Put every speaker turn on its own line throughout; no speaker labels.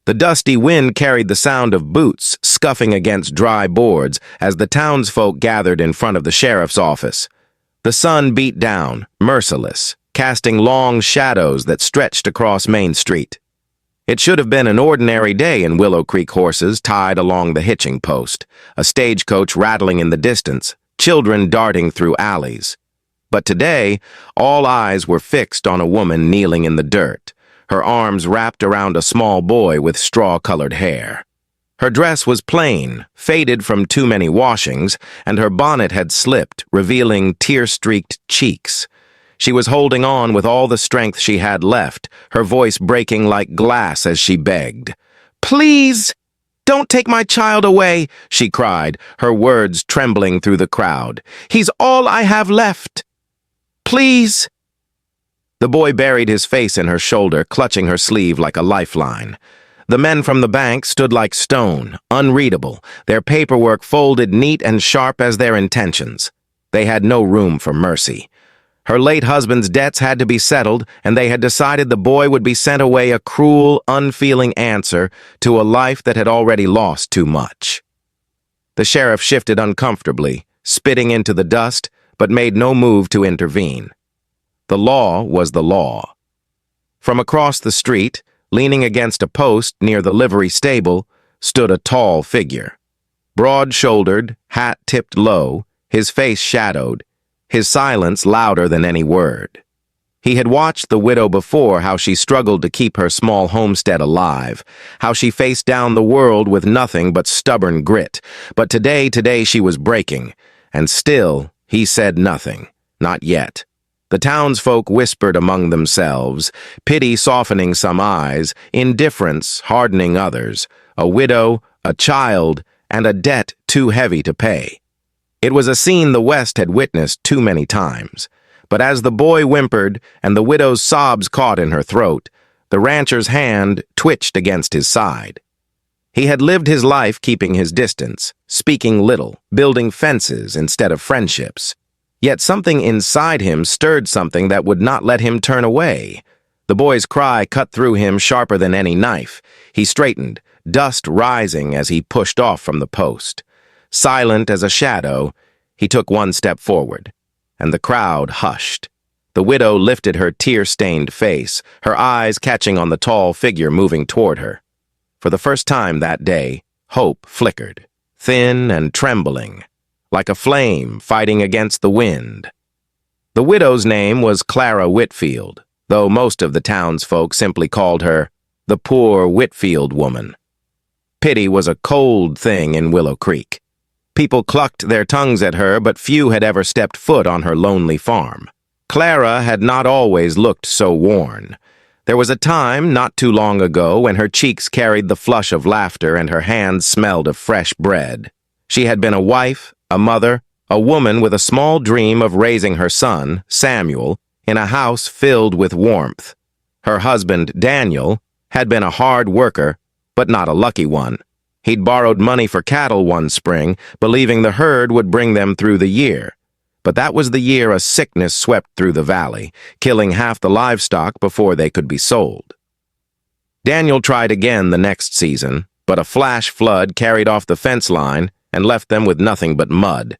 The dusty wind carried the sound of boots scuffing against dry boards as the townsfolk gathered in front of the sheriff's office. The sun beat down, merciless, casting long shadows that stretched across Main Street. It should have been an ordinary day in Willow Creek, horses tied along the hitching post, a stagecoach rattling in the distance, children darting through alleys. But today, all eyes were fixed on a woman kneeling in the dirt, her arms wrapped around a small boy with straw-colored hair. Her dress was plain, faded from too many washings, and her bonnet had slipped, revealing tear-streaked cheeks. She was holding on with all the strength she had left, her voice breaking like glass as she begged. "Please, don't take my child away," she cried, her words trembling through the crowd. "He's all I have left. Please." The boy buried his face in her shoulder, clutching her sleeve like a lifeline. The men from the bank stood like stone, unreadable, their paperwork folded neat and sharp as their intentions. They had no room for mercy. Her late husband's debts had to be settled, and they had decided the boy would be sent away, a cruel, unfeeling answer to a life that had already lost too much. The sheriff shifted uncomfortably, spitting into the dust, but made no move to intervene. The law was the law. From across the street, leaning against a post near the livery stable, stood a tall figure. Broad-shouldered, hat tipped low, his face shadowed, his silence louder than any word. He had watched the widow before, how she struggled to keep her small homestead alive, how she faced down the world with nothing but stubborn grit. But today she was breaking, and still he said nothing, not yet. The townsfolk whispered among themselves, pity softening some eyes, indifference hardening others, a widow, a child, and a debt too heavy to pay. It was a scene the West had witnessed too many times, but as the boy whimpered and the widow's sobs caught in her throat, the rancher's hand twitched against his side. He had lived his life keeping his distance, speaking little, building fences instead of friendships. Yet something inside him stirred something that would not let him turn away. The boy's cry cut through him sharper than any knife. He straightened, dust rising as he pushed off from the post. Silent as a shadow, he took one step forward, and the crowd hushed. The widow lifted her tear-stained face, her eyes catching on the tall figure moving toward her. For the first time that day, hope flickered, thin and trembling, like a flame fighting against the wind. The widow's name was Clara Whitfield, though most of the townsfolk simply called her the poor Whitfield woman. Pity was a cold thing in Willow Creek. People clucked their tongues at her, but few had ever stepped foot on her lonely farm. Clara had not always looked so worn. There was a time, not too long ago, when her cheeks carried the flush of laughter and her hands smelled of fresh bread. She had been a wife, a mother, a woman with a small dream of raising her son, Samuel, in a house filled with warmth. Her husband, Daniel, had been a hard worker, but not a lucky one. He'd borrowed money for cattle one spring, believing the herd would bring them through the year. But that was the year a sickness swept through the valley, killing half the livestock before they could be sold. Daniel tried again the next season, but a flash flood carried off the fence line and left them with nothing but mud.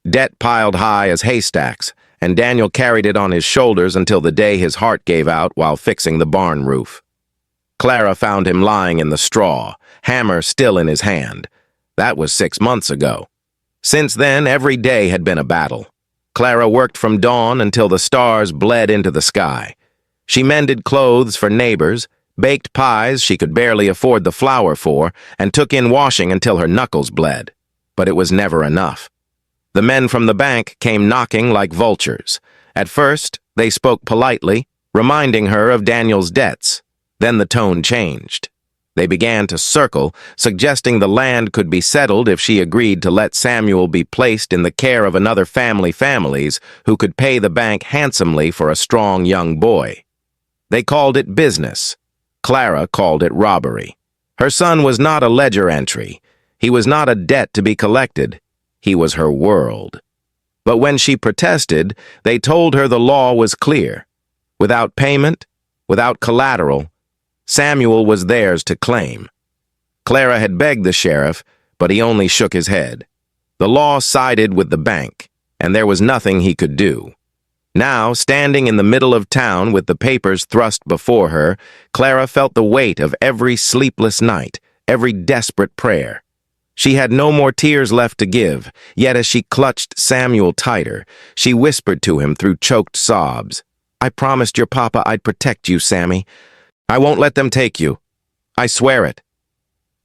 Debt piled high as haystacks, and Daniel carried it on his shoulders until the day his heart gave out while fixing the barn roof. Clara found him lying in the straw, hammer still in his hand. That was 6 months ago. Since then, every day had been a battle. Clara worked from dawn until the stars bled into the sky. She mended clothes for neighbors, baked pies she could barely afford the flour for, and took in washing until her knuckles bled. But it was never enough. The men from the bank came knocking like vultures. At first, they spoke politely, reminding her of Daniel's debts. Then the tone changed. They began to circle, suggesting the land could be settled if she agreed to let Samuel be placed in the care of another families who could pay the bank handsomely for a strong young boy. They called it business. Clara called it robbery. Her son was not a ledger entry. He was not a debt to be collected. He was her world. But when she protested, they told her the law was clear. Without payment, without collateral, Samuel was theirs to claim. Clara had begged the sheriff, but he only shook his head. The law sided with the bank, and there was nothing he could do. Now, standing in the middle of town with the papers thrust before her, Clara felt the weight of every sleepless night, every desperate prayer. She had no more tears left to give, yet as she clutched Samuel tighter, she whispered to him through choked sobs, "I promised your papa I'd protect you, Sammy. I won't let them take you. I swear it."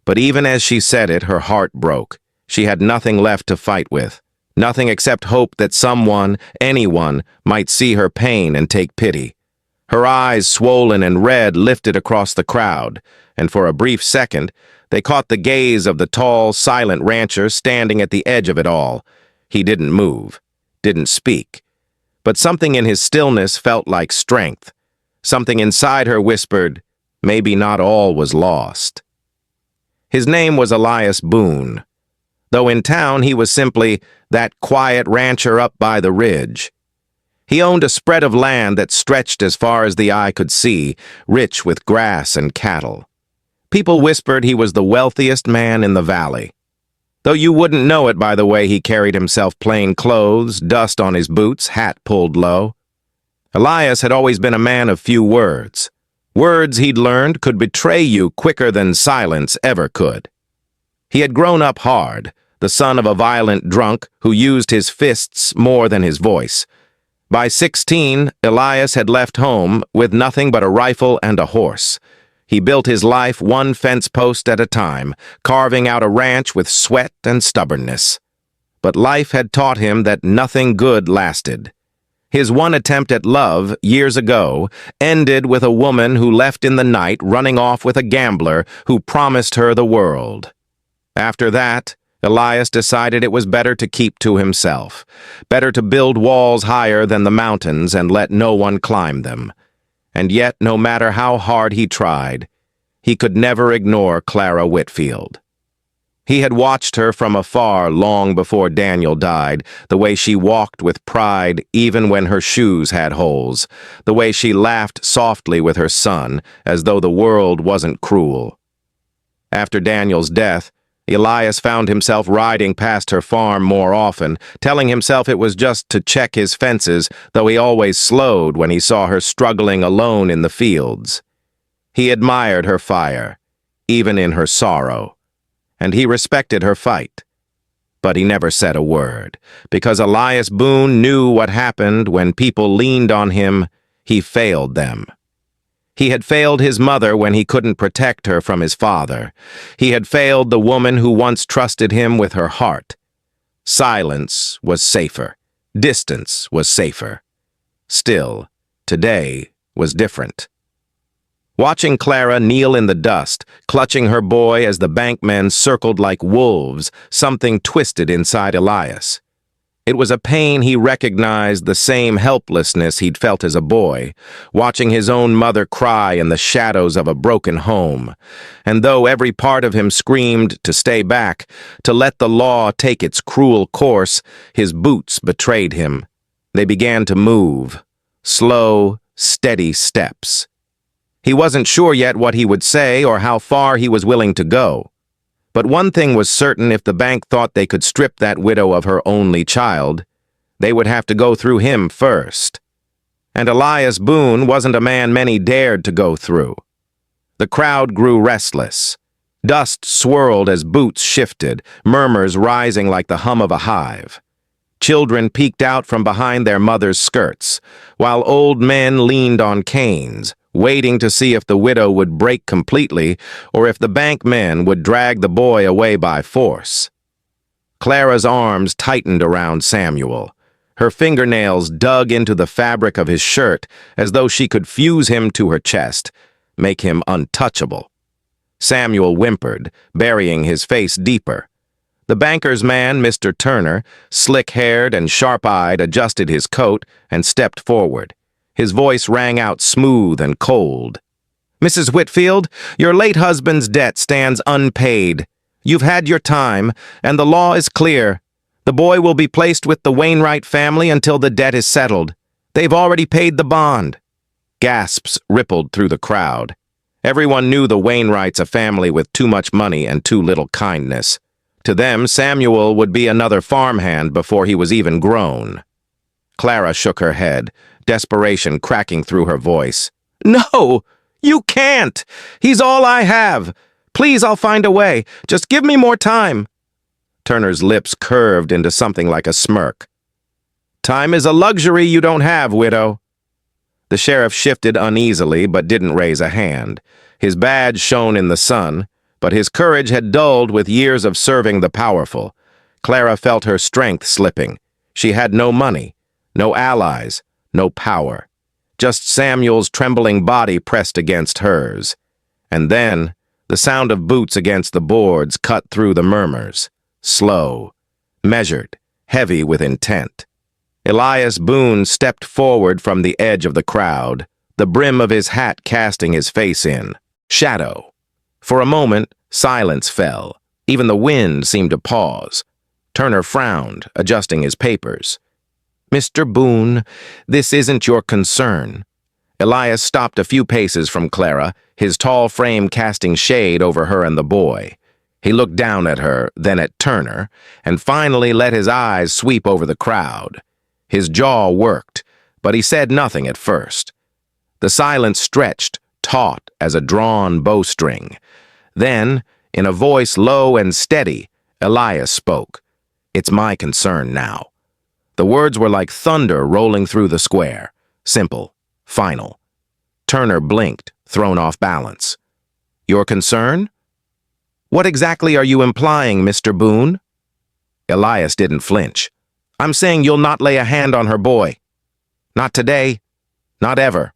But even as she said it, her heart broke. She had nothing left to fight with. Nothing except hope that someone, anyone, might see her pain and take pity. Her eyes, swollen and red, lifted across the crowd, and for a brief second, they caught the gaze of the tall, silent rancher standing at the edge of it all. He didn't move, didn't speak, but something in his stillness felt like strength. Something inside her whispered, maybe not all was lost. His name was Elias Boone, though in town he was simply that quiet rancher up by the ridge. He owned a spread of land that stretched as far as the eye could see, rich with grass and cattle. People whispered he was the wealthiest man in the valley, though you wouldn't know it by the way he carried himself, plain clothes, dust on his boots, hat pulled low. Elias had always been a man of few words. Words, he'd learned, could betray you quicker than silence ever could. He had grown up hard, the son of a violent drunk who used his fists more than his voice. By 16, Elias had left home with nothing but a rifle and a horse. He built his life one fence post at a time, carving out a ranch with sweat and stubbornness. But life had taught him that nothing good lasted. His one attempt at love, years ago, ended with a woman who left in the night running off with a gambler who promised her the world. After that, Elias decided it was better to keep to himself, better to build walls higher than the mountains and let no one climb them. And yet, no matter how hard he tried, he could never ignore Clara Whitfield. He had watched her from afar long before Daniel died, the way she walked with pride even when her shoes had holes, the way she laughed softly with her son, as though the world wasn't cruel. After Daniel's death, Elias found himself riding past her farm more often, telling himself it was just to check his fences, though he always slowed when he saw her struggling alone in the fields. He admired her fire, even in her sorrow, and he respected her fight. But he never said a word, because Elias Boone knew what happened when people leaned on him. He failed them. He had failed his mother when he couldn't protect her from his father. He had failed the woman who once trusted him with her heart. Silence was safer. Distance was safer. Still, today was different. Watching Clara kneel in the dust, clutching her boy as the bankmen circled like wolves, something twisted inside Elias. It was a pain he recognized, the same helplessness he'd felt as a boy, watching his own mother cry in the shadows of a broken home. And though every part of him screamed to stay back, to let the law take its cruel course, his boots betrayed him. They began to move, slow, steady steps. He wasn't sure yet what he would say or how far he was willing to go. But one thing was certain: if the bank thought they could strip that widow of her only child, they would have to go through him first. And Elias Boone wasn't a man many dared to go through. The crowd grew restless. Dust swirled as boots shifted, murmurs rising like the hum of a hive. Children peeked out from behind their mothers' skirts, while old men leaned on canes, waiting to see if the widow would break completely or if the bank men would drag the boy away by force. Clara's arms tightened around Samuel. Her fingernails dug into the fabric of his shirt as though she could fuse him to her chest, make him untouchable. Samuel whimpered, burying his face deeper. The banker's man, Mr. Turner, slick-haired and sharp-eyed, adjusted his coat and stepped forward. His voice rang out smooth and cold. "Mrs. Whitfield, your late husband's debt stands unpaid. You've had your time, and the law is clear. The boy will be placed with the Wainwright family until the debt is settled. They've already paid the bond." Gasps rippled through the crowd. Everyone knew the Wainwrights a family with too much money and too little kindness. To them, Samuel would be another farmhand before he was even grown. Clara shook her head, desperation cracking through her voice. "No! You can't! He's all I have! Please, I'll find a way. Just give me more time." Turner's lips curved into something like a smirk. "Time is a luxury you don't have, widow." The sheriff shifted uneasily but didn't raise a hand. His badge shone in the sun, but his courage had dulled with years of serving the powerful. Clara felt her strength slipping. She had no money, no allies, no power. Just Samuel's trembling body pressed against hers. And then, the sound of boots against the boards cut through the murmurs. Slow, measured, heavy with intent. Elias Boone stepped forward from the edge of the crowd, the brim of his hat casting his face in. Shadow. For a moment, silence fell. Even the wind seemed to pause. Turner frowned, adjusting his papers. "Mr. Boone, this isn't your concern." Elias stopped a few paces from Clara, his tall frame casting shade over her and the boy. He looked down at her, then at Turner, and finally let his eyes sweep over the crowd. His jaw worked, but he said nothing at first. The silence stretched, taut as a drawn bowstring. Then, in a voice low and steady, Elias spoke. "It's my concern now." The words were like thunder rolling through the square. Simple, final. Turner blinked, thrown off balance. "Your concern? What exactly are you implying, Mr. Boone?" Elias didn't flinch. "I'm saying you'll not lay a hand on her boy. Not today. Not ever."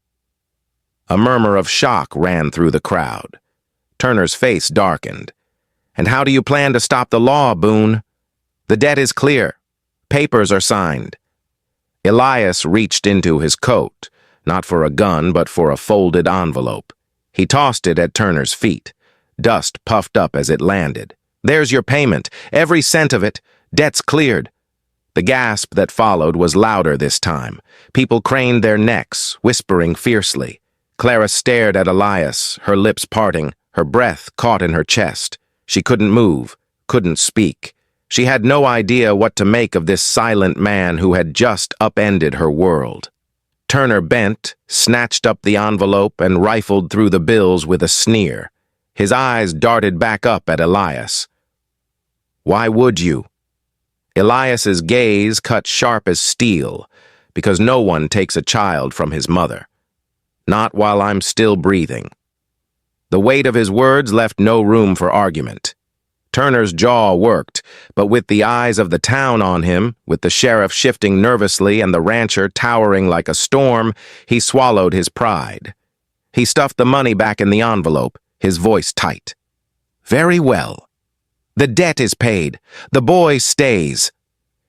A murmur of shock ran through the crowd. Turner's face darkened. "And how do you plan to stop the law, Boone? The debt is clear. Papers are signed." Elias reached into his coat, not for a gun but for a folded envelope. He tossed it at Turner's feet. Dust puffed up as it landed. "There's your payment, every cent of it. Debt's cleared." The gasp that followed was louder this time. People craned their necks, whispering fiercely. Clara stared at Elias, her lips parting, her breath caught in her chest. She couldn't move, couldn't speak. She had no idea what to make of this silent man who had just upended her world. Turner bent, snatched up the envelope, and rifled through the bills with a sneer. His eyes darted back up at Elias. "Why would you?" Elias's gaze cut sharp as steel, because no one takes a child from his mother. Not while I'm still breathing. The weight of his words left no room for argument. Turner's jaw worked, but with the eyes of the town on him, with the sheriff shifting nervously and the rancher towering like a storm, he swallowed his pride. He stuffed the money back in the envelope, his voice tight. "Very well. The debt is paid. The boy stays."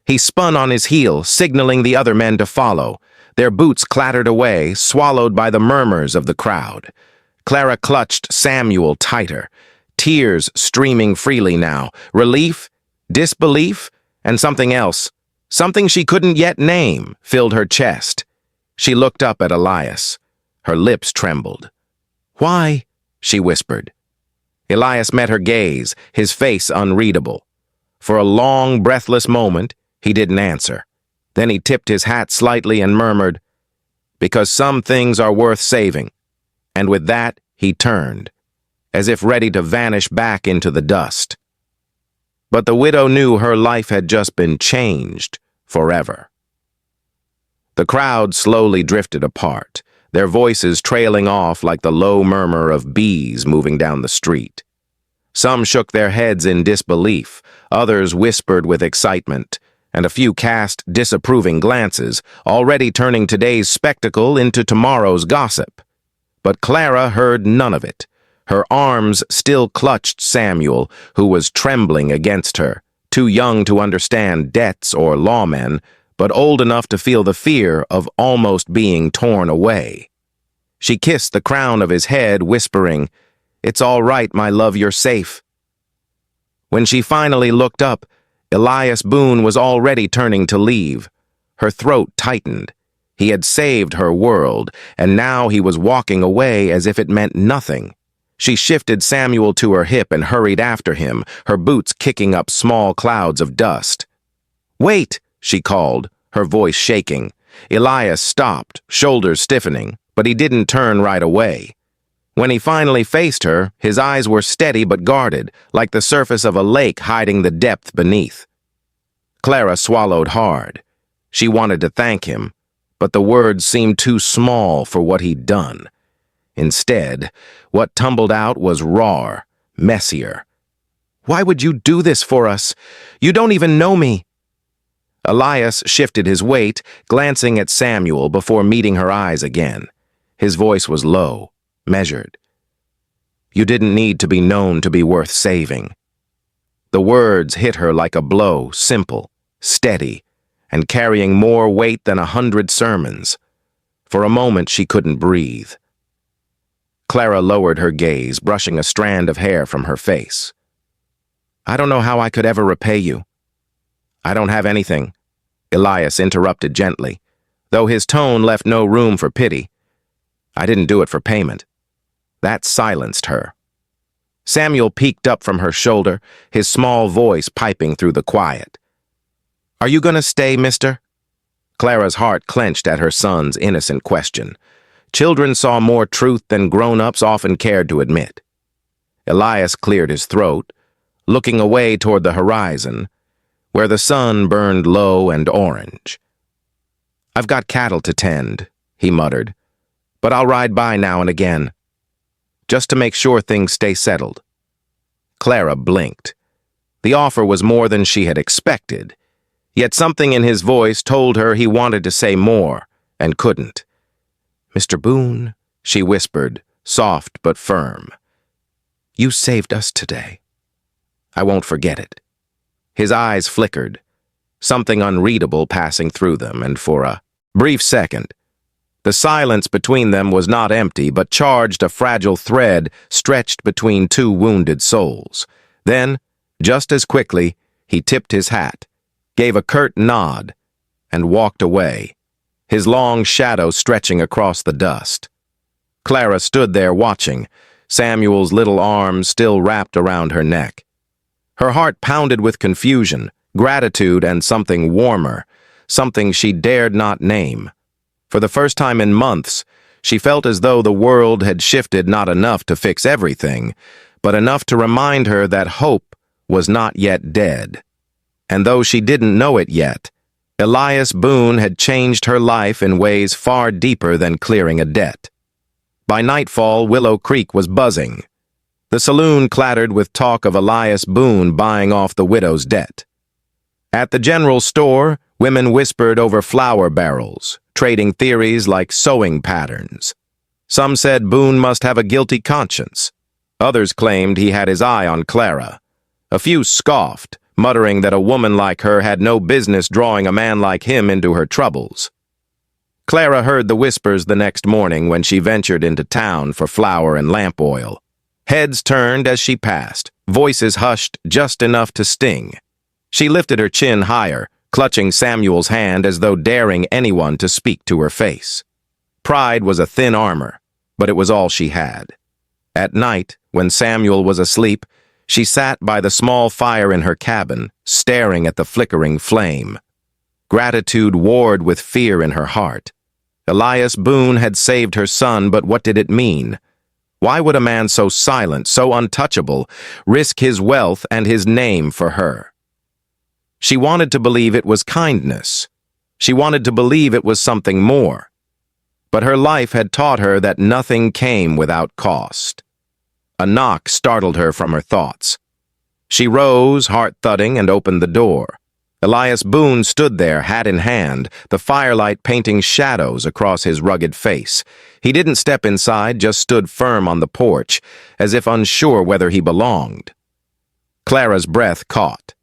He spun on his heel, signaling the other men to follow. Their boots clattered away, swallowed by the murmurs of the crowd. Clara clutched Samuel tighter, tears streaming freely now. Relief, disbelief, and something else, something she couldn't yet name, filled her chest. She looked up at Elias. Her lips trembled. "Why?" she whispered. Elias met her gaze, his face unreadable. For a long, breathless moment, he didn't answer. Then he tipped his hat slightly and murmured, "Because some things are worth saving." And with that, he turned, as if ready to vanish back into the dust. But the widow knew her life had just been changed forever. The crowd slowly drifted apart, their voices trailing off like the low murmur of bees moving down the street. Some shook their heads in disbelief, others whispered with excitement, and a few cast disapproving glances, already turning today's spectacle into tomorrow's gossip. But Clara heard none of it. Her arms still clutched Samuel, who was trembling against her, too young to understand debts or lawmen, but old enough to feel the fear of almost being torn away. She kissed the crown of his head, whispering, "It's all right, my love, you're safe." When she finally looked up, Elias Boone was already turning to leave. Her throat tightened. He had saved her world, and now he was walking away as if it meant nothing. She shifted Samuel to her hip and hurried after him, her boots kicking up small clouds of dust. "Wait!" she called, her voice shaking. Elias stopped, shoulders stiffening, but he didn't turn right away. When he finally faced her, his eyes were steady but guarded, like the surface of a lake hiding the depth beneath. Clara swallowed hard. She wanted to thank him, but the words seemed too small for what he'd done. Instead, what tumbled out was rawer, messier. "Why would you do this for us? You don't even know me." Elias shifted his weight, glancing at Samuel before meeting her eyes again. His voice was low, measured. "You didn't need to be known to be worth saving." The words hit her like a blow, simple, steady, and carrying more weight than 100 sermons. For a moment, she couldn't breathe. Clara lowered her gaze, brushing a strand of hair from her face. "I don't know how I could ever repay you." "I don't have anything," Elias interrupted gently, though his tone left no room for pity. "I didn't do it for payment." That silenced her. Samuel peeked up from her shoulder, his small voice piping through the quiet. "Are you going to stay, mister?" Clara's heart clenched at her son's innocent question. Children saw more truth than grown-ups often cared to admit. Elias cleared his throat, looking away toward the horizon, where the sun burned low and orange. "I've got cattle to tend," he muttered, "but I'll ride by now and again, just to make sure things stay settled." Clara blinked. The offer was more than she had expected, yet something in his voice told her he wanted to say more, and couldn't. "Mr. Boone," she whispered, soft but firm, "you saved us today. I won't forget it." His eyes flickered, something unreadable passing through them, and for a brief second, the silence between them was not empty, but charged a fragile thread stretched between two wounded souls. Then, just as quickly, he tipped his hat, gave a curt nod, and walked away, his long shadow stretching across the dust. Clara stood there watching, Samuel's little arms still wrapped around her neck. Her heart pounded with confusion, gratitude, and something warmer, something she dared not name. For the first time in months, she felt as though the world had shifted not enough to fix everything, but enough to remind her that hope was not yet dead. And though she didn't know it yet, Elias Boone had changed her life in ways far deeper than clearing a debt. By nightfall, Willow Creek was buzzing. The saloon clattered with talk of Elias Boone buying off the widow's debt. At the general store, women whispered over flour barrels, trading theories like sewing patterns. Some said Boone must have a guilty conscience. Others claimed he had his eye on Clara. A few scoffed, muttering that a woman like her had no business drawing a man like him into her troubles. Clara heard the whispers the next morning when she ventured into town for flour and lamp oil. Heads turned as she passed, voices hushed just enough to sting. She lifted her chin higher, clutching Samuel's hand as though daring anyone to speak to her face. Pride was a thin armor, but it was all she had. At night, when Samuel was asleep, she sat by the small fire in her cabin, staring at the flickering flame. Gratitude warred with fear in her heart. Elias Boone had saved her son, but what did it mean? Why would a man so silent, so untouchable, risk his wealth and his name for her? She wanted to believe it was kindness. She wanted to believe it was something more. But her life had taught her that nothing came without cost. A knock startled her from her thoughts. She rose, heart-thudding, and opened the door. Elias Boone stood there, hat in hand, the firelight painting shadows across his rugged face. He didn't step inside, just stood firm on the porch, as if unsure whether he belonged. Clara's breath caught.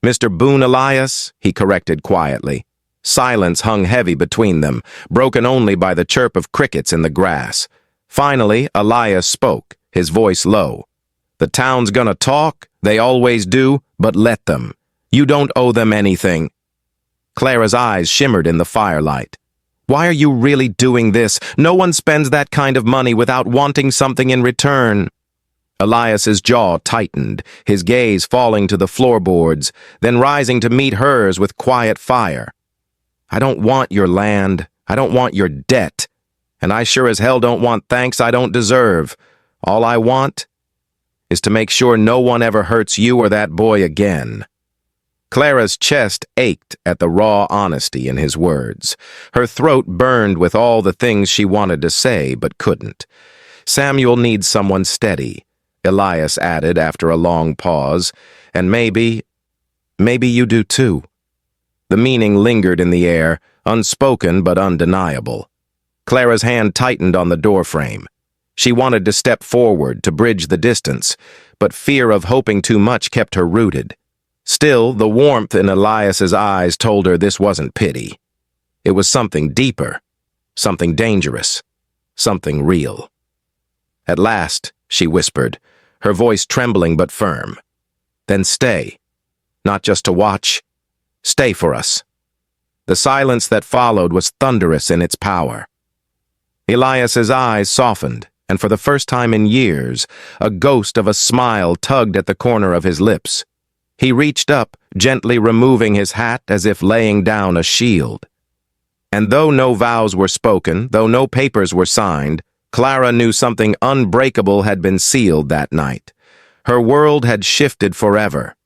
"Mr. Boone Elias," he corrected quietly. Silence hung heavy between them, broken only by the chirp of crickets in the grass. Finally, Elias spoke, his voice low. "The town's gonna talk, they always do, but let them. You don't owe them anything." Clara's eyes shimmered in the firelight. Why are you really doing this? No one spends that kind of money without wanting something in return. Elias's jaw tightened, his gaze falling to the floorboards, then rising to meet hers with quiet fire. I don't want your land. I don't want your debt. And I sure as hell don't want thanks I don't deserve. All I want is to make sure no one ever hurts you or that boy again. Clara's chest ached at the raw honesty in his words. Her throat burned with all the things she wanted to say but couldn't. Samuel needs someone steady, Elias added after a long pause, and maybe you do too. The meaning lingered in the air, unspoken but undeniable. Clara's hand tightened on the doorframe. She wanted to step forward to bridge the distance, but fear of hoping too much kept her rooted. Still, the warmth in Elias's eyes told her this wasn't pity. It was something deeper, something dangerous, something real. At last, she whispered, her voice trembling but firm. Then stay. Not just to watch. Stay for us. The silence that followed was thunderous in its power. Elias's eyes softened, and for the first time in years, a ghost of a smile tugged at the corner of his lips. He reached up, gently removing his hat as if laying down a shield. And though no vows were spoken, though no papers were signed, Clara knew something unbreakable had been sealed that night. Her world had shifted forever,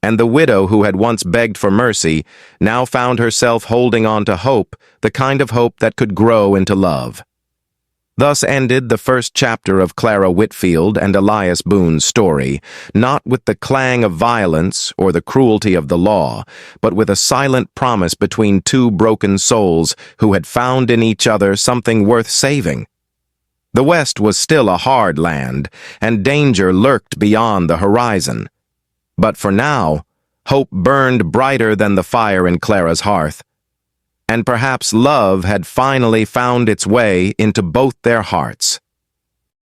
and the widow who had once begged for mercy now found herself holding on to hope, the kind of hope that could grow into love. Thus ended the first chapter of Clara Whitfield and Elias Boone's story, not with the clang of violence or the cruelty of the law, but with a silent promise between two broken souls who had found in each other something worth saving. The West was still a hard land, and danger lurked beyond the horizon. But for now, hope burned brighter than the fire in Clara's hearth. And perhaps love had finally found its way into both their hearts.